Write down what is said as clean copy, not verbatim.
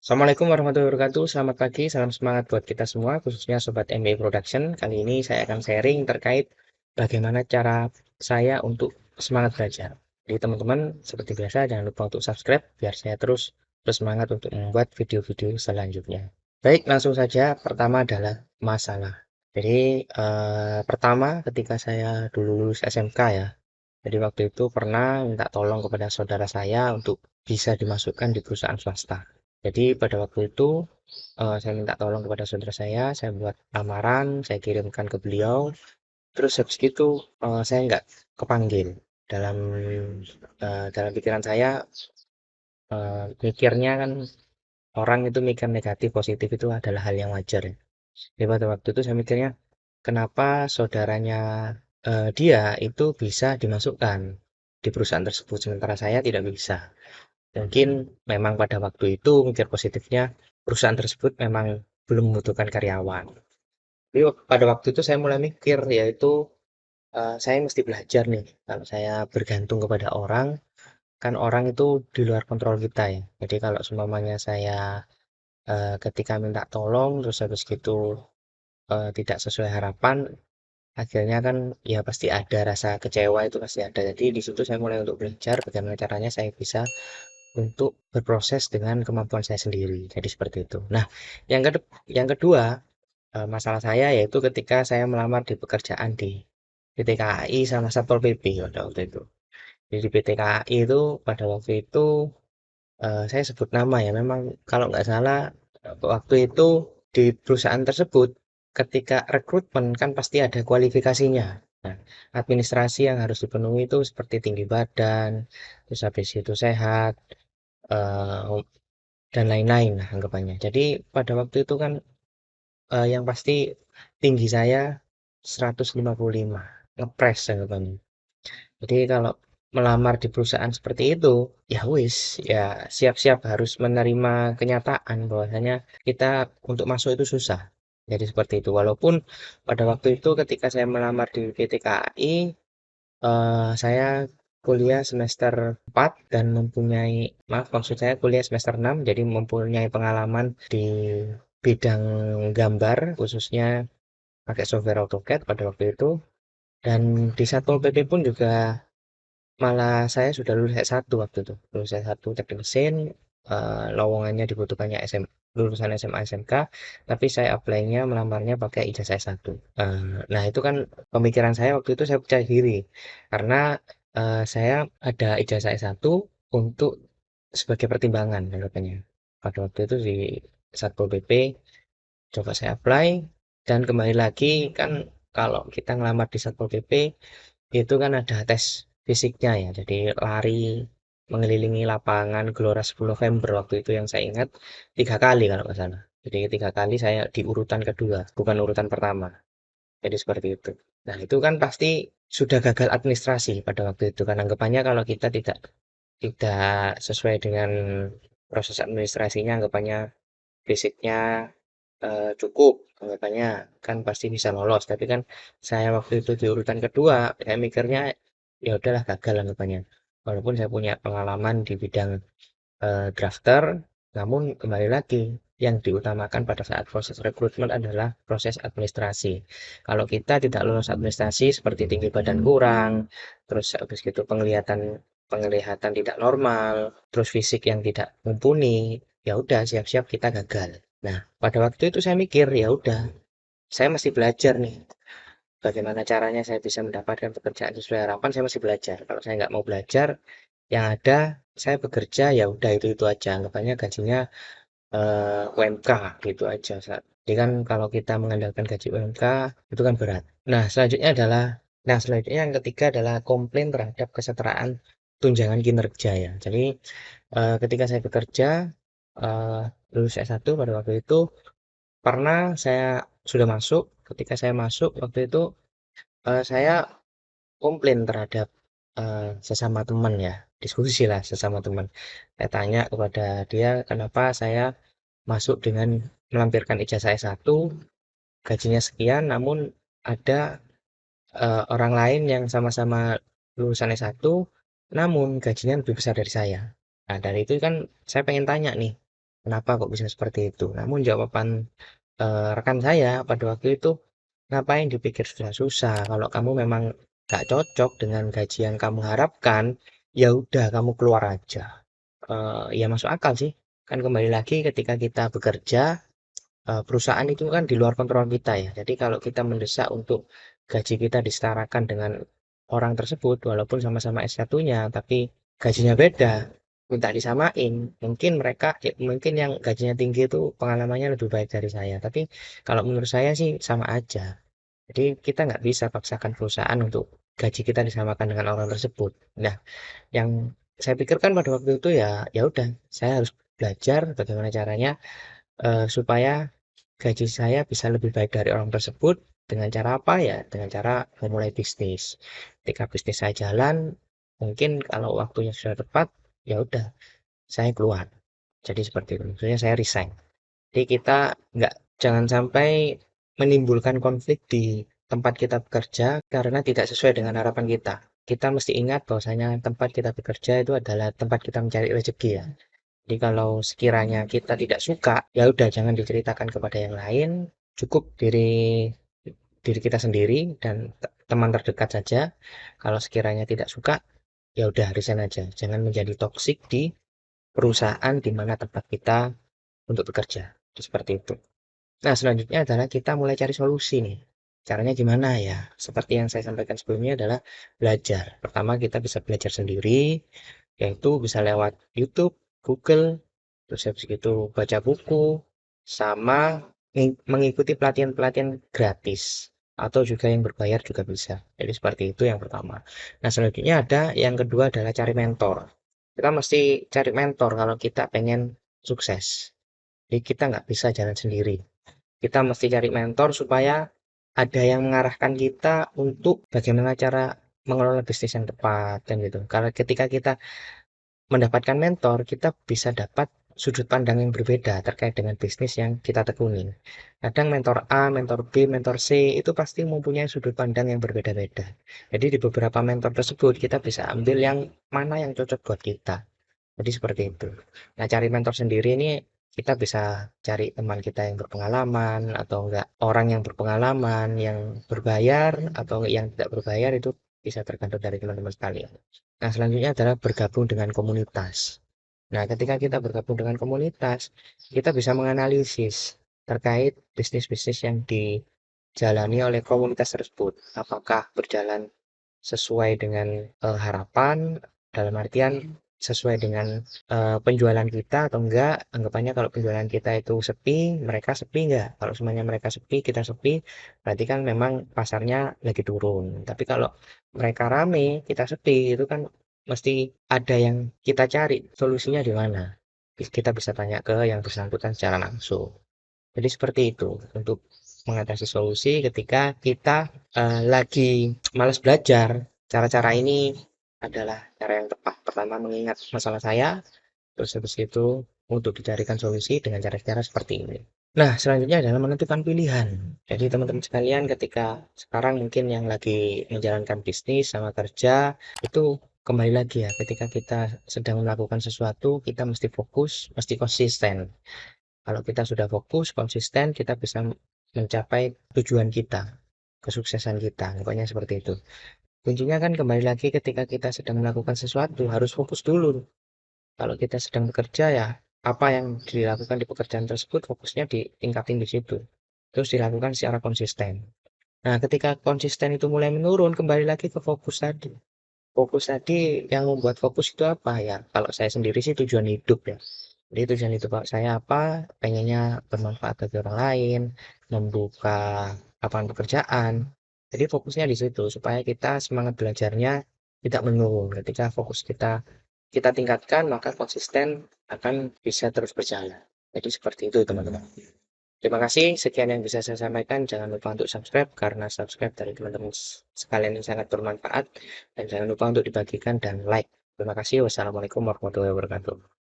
Assalamualaikum warahmatullahi wabarakatuh. Selamat pagi, salam semangat buat kita semua, khususnya Sobat MBA Production. Kali ini saya akan sharing terkait bagaimana cara saya untuk semangat belajar. Jadi teman-teman, seperti biasa, jangan lupa untuk subscribe, biar saya terus bersemangat untuk membuat video-video selanjutnya. Baik, langsung saja. Pertama adalah masalah. Jadi, pertama ketika saya dulu lulus SMK ya, jadi waktu itu pernah minta tolong kepada saudara saya untuk bisa dimasukkan di perusahaan swasta. Jadi pada waktu itu saya minta tolong kepada saudara saya buat lamaran, saya kirimkan ke beliau. Terus habis itu saya nggak kepanggil. Dalam dalam pikiran saya mikirnya kan orang itu mikir negatif, positif itu adalah hal yang wajar ya. Jadi pada waktu itu saya mikirnya kenapa saudaranya dia itu bisa dimasukkan di perusahaan tersebut sementara saya tidak bisa. Mungkin memang pada waktu itu mikir positifnya perusahaan tersebut memang belum membutuhkan karyawan. Tapi pada waktu itu saya mulai mikir yaitu saya mesti belajar nih. Kalau saya bergantung kepada orang, kan orang itu di luar kontrol kita ya. Jadi kalau seumpamanya saya ketika minta tolong terus habis gitu tidak sesuai harapan, akhirnya kan ya pasti ada rasa kecewa itu pasti ada. Jadi di situ saya mulai untuk belajar bagaimana caranya saya bisa untuk berproses dengan kemampuan saya sendiri. Jadi seperti itu. Nah, yang kedua, masalah saya yaitu ketika saya melamar di pekerjaan di PT KAI sama Satpol PP pada waktu itu. Jadi di PT KAI itu pada waktu itu saya sebut nama ya. Memang kalau nggak salah waktu itu di perusahaan tersebut ketika rekrutmen kan pasti ada kualifikasinya. Nah, administrasi yang harus dipenuhi itu seperti tinggi badan, terus habis itu sehat, eh, dan lain-lain lah anggapannya. Jadi pada waktu itu kan yang pasti tinggi saya 155, ngepres anggapannya. Jadi kalau melamar di perusahaan seperti itu, ya wis, ya siap-siap harus menerima kenyataan bahwasanya kita untuk masuk itu susah. Jadi seperti itu. Walaupun pada waktu itu ketika saya melamar di PT KAI, saya kuliah semester 4 dan mempunyai, maaf maksud saya kuliah semester 6, jadi mempunyai pengalaman di bidang gambar, khususnya pakai software AutoCAD pada waktu itu. Dan di Satpol PP pun juga malah saya sudah lulus S1 waktu itu. Lulus S1 teknik mesin, lowongannya dibutuhkannya lulusan SMA SMK, tapi saya apply-nya melamarnya pakai ijazah S1. Nah itu kan pemikiran saya waktu itu saya percaya diri karena saya ada ijazah S1 untuk sebagai pertimbangan anggapannya. Pada waktu itu di Satpol PP coba saya apply dan kembali lagi kan kalau kita ngelamar di Satpol PP itu kan ada tes fisiknya ya. Jadi lari mengelilingi lapangan Gelora 10 November waktu itu yang saya ingat 3 kali kalau nggak salah. Jadi 3 kali saya di urutan kedua, bukan urutan pertama. Jadi seperti itu. Nah itu kan pasti sudah gagal administrasi pada waktu itu kan anggapannya kalau kita tidak sesuai dengan proses administrasinya anggapannya fisiknya cukup anggapannya kan pasti bisa lolos tapi kan saya waktu itu di urutan kedua saya mikirnya ya udahlah gagal anggapannya walaupun saya punya pengalaman di bidang drafter namun kembali lagi yang diutamakan pada saat proses rekrutmen adalah proses administrasi kalau kita tidak lolos administrasi seperti tinggi badan kurang terus habis itu penglihatan tidak normal terus fisik yang tidak mumpuni ya udah siap-siap kita gagal. Nah, pada waktu itu saya mikir, ya udah, saya masih belajar nih. Bagaimana caranya saya bisa mendapatkan pekerjaan sesuai harapan, saya masih belajar. Kalau saya nggak mau belajar, yang ada saya bekerja ya udah itu aja. Anggapannya gajinya UMK gitu aja. Jadi kan kalau kita mengandalkan gaji UMK itu kan berat. Nah selanjutnya yang ketiga adalah komplain terhadap kesetaraan tunjangan kinerja ya. Jadi ketika saya bekerja eh, lulus S1 pada waktu itu pernah saya sudah masuk, ketika saya masuk waktu itu saya komplain terhadap sesama teman ya, diskusi lah sesama teman. Saya tanya kepada dia kenapa saya masuk dengan melampirkan ijazah S1, gajinya sekian, namun ada orang lain yang sama-sama lulusan S1, namun gajinya lebih besar dari saya. Nah, dari itu kan saya pengen tanya nih, kenapa kok bisa seperti itu. Namun jawaban rekan saya pada waktu itu, ngapain dipikir susah-susah, kalau kamu memang gak cocok dengan gaji yang kamu harapkan, ya udah kamu keluar aja. Ya masuk akal sih, kan kembali lagi ketika kita bekerja, perusahaan itu kan di luar kontrol kita ya. Jadi kalau kita mendesak untuk gaji kita disetarakan dengan orang tersebut, walaupun sama-sama S1-nya, tapi gajinya beda, minta disamain. Mungkin mereka, ya, mungkin yang gajinya tinggi itu pengalamannya lebih baik dari saya. Tapi kalau menurut saya sih sama aja. Jadi kita nggak bisa paksakan perusahaan untuk gaji kita disamakan dengan orang tersebut. Nah, yang saya pikirkan pada waktu itu ya, ya udah, saya harus belajar bagaimana caranya supaya gaji saya bisa lebih baik dari orang tersebut. Dengan cara apa ya? Dengan cara memulai bisnis. Ketika bisnis saya jalan, mungkin kalau waktunya sudah tepat, ya udah saya keluar. Jadi seperti itu. Maksudnya saya resign. Jadi kita nggak jangan sampai menimbulkan konflik di tempat kita bekerja karena tidak sesuai dengan harapan kita. Kita mesti ingat bahwasanya tempat kita bekerja itu adalah tempat kita mencari rezeki ya. Jadi kalau sekiranya kita tidak suka, ya udah jangan diceritakan kepada yang lain, cukup diri diri kita sendiri dan teman terdekat saja. Kalau sekiranya tidak suka, ya udah resign aja. Jangan menjadi toksik di perusahaan di mana tempat kita untuk bekerja. Seperti itu. Nah, selanjutnya adalah kita mulai cari solusi nih. Caranya gimana ya? Seperti yang saya sampaikan sebelumnya adalah belajar. Pertama, kita bisa belajar sendiri, yaitu bisa lewat YouTube, Google, terus habis itu baca buku, sama mengikuti pelatihan-pelatihan gratis. Atau juga yang berbayar juga bisa. Jadi seperti itu yang pertama. Nah, selanjutnya ada yang kedua adalah cari mentor. Kita mesti cari mentor kalau kita pengen sukses. Jadi kita nggak bisa jalan sendiri. Kita mesti cari mentor supaya ada yang mengarahkan kita untuk bagaimana cara mengelola bisnis yang tepat kan gitu. Kalau ketika kita mendapatkan mentor, kita bisa dapat sudut pandang yang berbeda terkait dengan bisnis yang kita tekuni. Kadang mentor A, mentor B, mentor C itu pasti mempunyai sudut pandang yang berbeda-beda. Jadi di beberapa mentor tersebut kita bisa ambil yang mana yang cocok buat kita. Jadi seperti itu. Nah, cari mentor sendiri ini kita bisa cari teman kita yang berpengalaman atau enggak orang yang berpengalaman, yang berbayar atau yang tidak berbayar itu bisa tergantung dari teman-teman sekalian. Nah, selanjutnya adalah bergabung dengan komunitas. Nah, ketika kita bergabung dengan komunitas, kita bisa menganalisis terkait bisnis-bisnis yang dijalani oleh komunitas tersebut. Apakah berjalan sesuai dengan harapan, dalam artian sesuai dengan penjualan kita atau enggak. Anggapannya kalau penjualan kita itu sepi, mereka sepi enggak? Kalau semuanya mereka sepi, kita sepi, berarti kan memang pasarnya lagi turun. Tapi kalau mereka rame, kita sepi, itu kan mesti ada yang kita cari solusinya di mana. Kita bisa tanya ke yang bersangkutan secara langsung. Jadi seperti itu untuk mengatasi solusi ketika kita lagi malas belajar. Cara-cara ini adalah cara yang tepat. Pertama mengingat masalah saya, terus habis itu untuk dicarikan solusi dengan cara-cara seperti ini. Nah, selanjutnya adalah menentukan pilihan. Jadi teman-teman sekalian ketika sekarang mungkin yang lagi menjalankan bisnis sama kerja, itu kembali lagi ya, ketika kita sedang melakukan sesuatu, kita mesti fokus, mesti konsisten. Kalau kita sudah fokus, konsisten, kita bisa mencapai tujuan kita, kesuksesan kita. Pokoknya seperti itu. Kuncinya kan kembali lagi ketika kita sedang melakukan sesuatu, harus fokus dulu. Kalau kita sedang bekerja ya, apa yang dilakukan di pekerjaan tersebut, fokusnya ditingkatin di situ. Terus dilakukan secara konsisten. Nah, ketika konsisten itu mulai menurun, kembali lagi ke fokus tadi. Fokus tadi yang membuat fokus itu apa ya? Kalau saya sendiri sih tujuan hidup ya. Jadi tujuan hidup saya apa? Pengennya bermanfaat bagi orang lain, membuka lapangan pekerjaan. Jadi fokusnya di situ supaya kita semangat belajarnya tidak menurun. Ketika fokus kita tingkatkan, maka konsisten akan bisa terus berjalan. Jadi seperti itu teman-teman. Terima kasih, sekian yang bisa saya sampaikan. Jangan lupa untuk subscribe, karena subscribe dari teman-teman sekalian ini sangat bermanfaat. Dan jangan lupa untuk dibagikan dan like. Terima kasih. Wassalamualaikum warahmatullahi wabarakatuh.